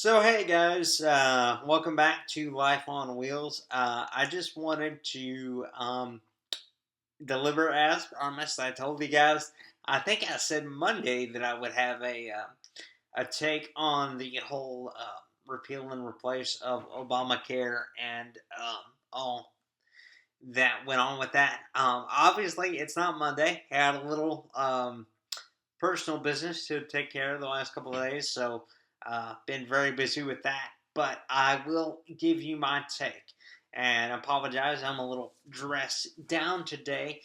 So hey guys, welcome back to Life on Wheels. I just wanted to deliver as promised. I told you guys. I think I said Monday that I would have a take on the whole repeal and replace of Obamacare and all that went on with that. Obviously, it's not Monday. Had a little personal business to take care of the last couple of days, so been very busy with that. But I will give you my take, and apologize. I'm a little dressed down today,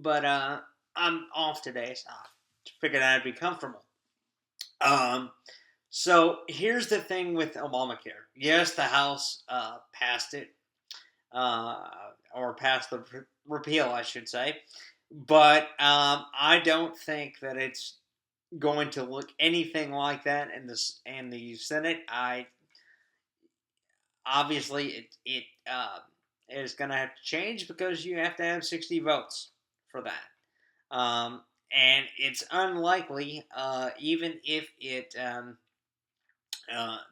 but I'm off today, so I figured I'd be comfortable. Um, so here's the thing with Obamacare. Yes, the House passed it, uh, or passed the repeal, I should say. But I don't think that it's going to look anything like that in the Senate. I obviously it is going to have to change because you have to have 60 votes for that, and it's unlikely, even if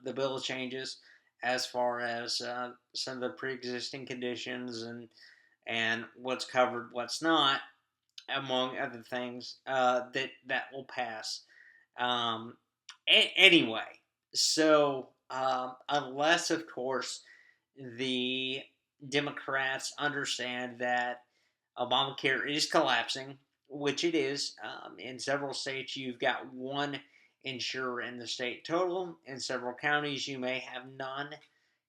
the bill changes as far as some of the pre-existing conditions and what's covered, what's not, among other things, that will pass. Um, anyway, so unless, of course, the Democrats understand that Obamacare is collapsing, which it is. In several states, you've got one insurer in the state total. In several counties, you may have none.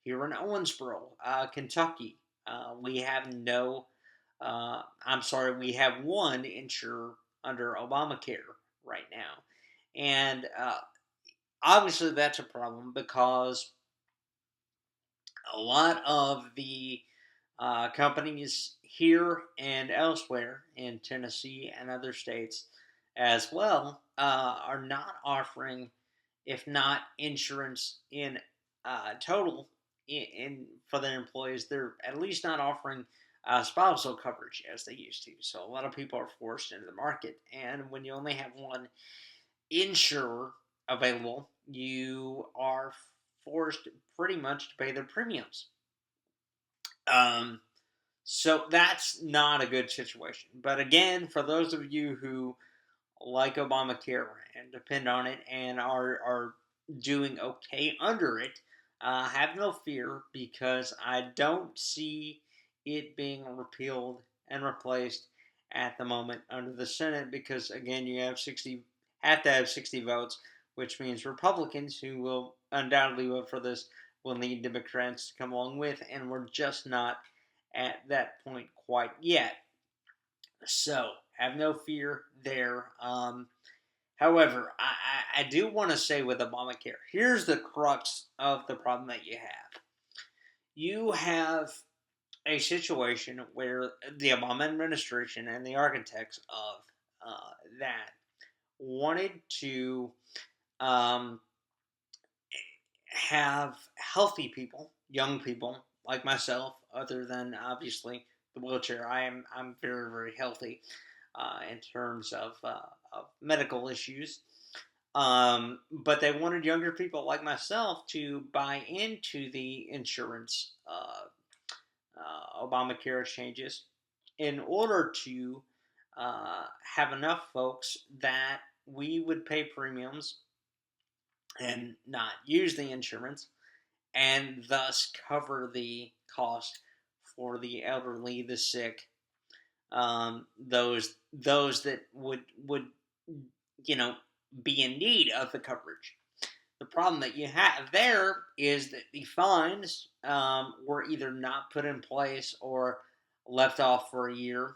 Here in Owensboro, Kentucky, we have no. I'm sorry, we have one insurer under Obamacare right now, and obviously that's a problem because a lot of the companies here and elsewhere in Tennessee and other states as well are not offering, if not insurance in total, for their employees, they're at least not offering spousal coverage as they used to. So a lot of people are forced into the market, and when you only have one insurer available, you are forced pretty much to pay their premiums. Um, so that's not a good situation. But again, for those of you who like Obamacare and depend on it and are doing okay under it, have no fear because I don't see it being repealed and replaced at the moment under the Senate because again you have to have 60 votes, which means Republicans who will undoubtedly vote for this will need Democrats to come along with, and we're just not at that point quite yet. So have no fear there. However, I do want to say with Obamacare, here's the crux of the problem that you have. You have a situation where the Obama administration and the architects of that wanted to um, have healthy people, young people like myself, other than obviously the wheelchair. I'm very very healthy in terms of medical issues. But they wanted younger people like myself to buy into the insurance Obamacare changes in order to have enough folks that we would pay premiums and not use the insurance and thus cover the cost for the elderly, the sick, those that would you know be in need of the coverage. The problem that you have there is that the fines were either not put in place or left off for a year,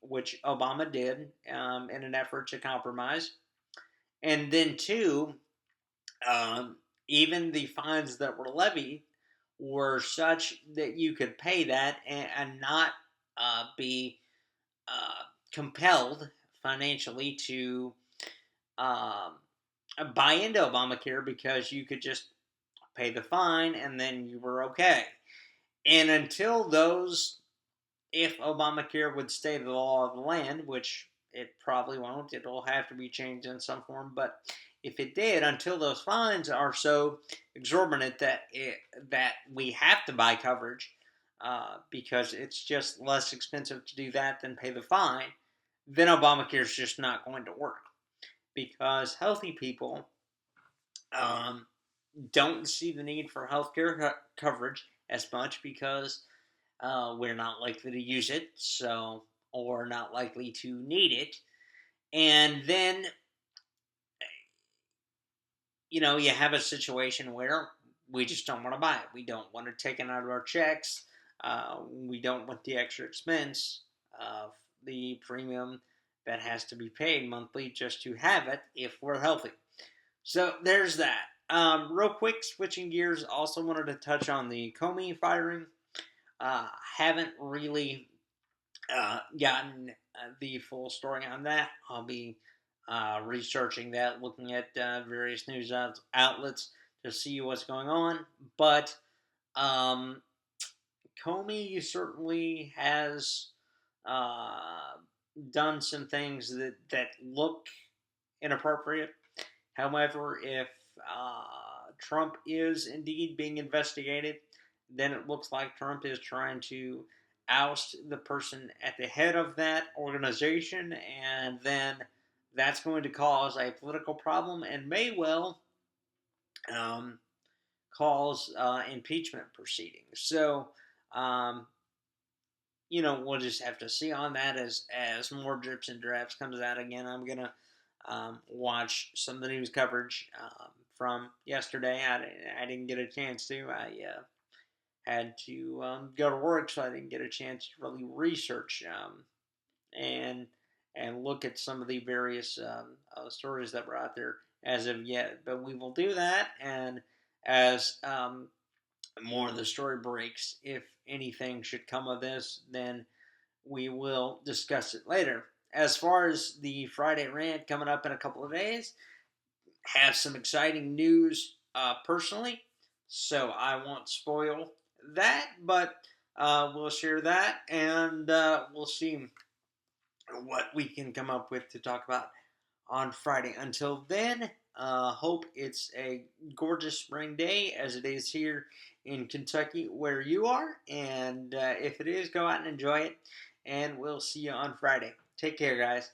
which Obama did in an effort to compromise. And then, two, um, even the fines that were levied were such that you could pay that and not be uh, compelled financially to um, buy into Obamacare because you could just pay the fine and then you were okay. And until those, if Obamacare would stay the law of the land, which it probably won't, it'll have to be changed in some form. But if it did, until those fines are so exorbitant that we have to buy coverage, because it's just less expensive to do that than pay the fine, then Obamacare is just not going to work, because healthy people um, don't see the need for healthcare coverage as much, because we're not likely to use it, so, or not likely to need it. And then, you have a situation where we just don't want to buy it. We don't want to take it out of our checks. We don't want the extra expense of the premium that has to be paid monthly just to have it if we're healthy. So there's that. Real quick, switching gears, also wanted to touch on the Comey firing. Haven't really gotten the full story on that. I'll be researching that, looking at various news outlets to see what's going on. But um, Comey certainly has uh, done some things that look inappropriate. However, if Trump is indeed being investigated, then it looks like Trump is trying to oust the person at the head of that organization, and then that's going to cause a political problem and may well um, cause impeachment proceedings. So, um, we'll just have to see on that as more drips and drabs comes out. Again, I'm gonna watch some of the news coverage from yesterday. I didn't get a chance to. I had to go to work, so I didn't get a chance to really research and look at some of the various stories that were out there as of yet. But we will do that, and as more of the story breaks, if anything should come of this, then we will discuss it later. As far as the Friday rant coming up in a couple of days, have some exciting news personally, so I won't spoil that, but we'll share that, and we'll see what we can come up with to talk about on Friday. Until then, hope it's a gorgeous spring day as it is here in Kentucky where you are. And if it is, go out and enjoy it. And we'll see you on Friday. Take care, guys.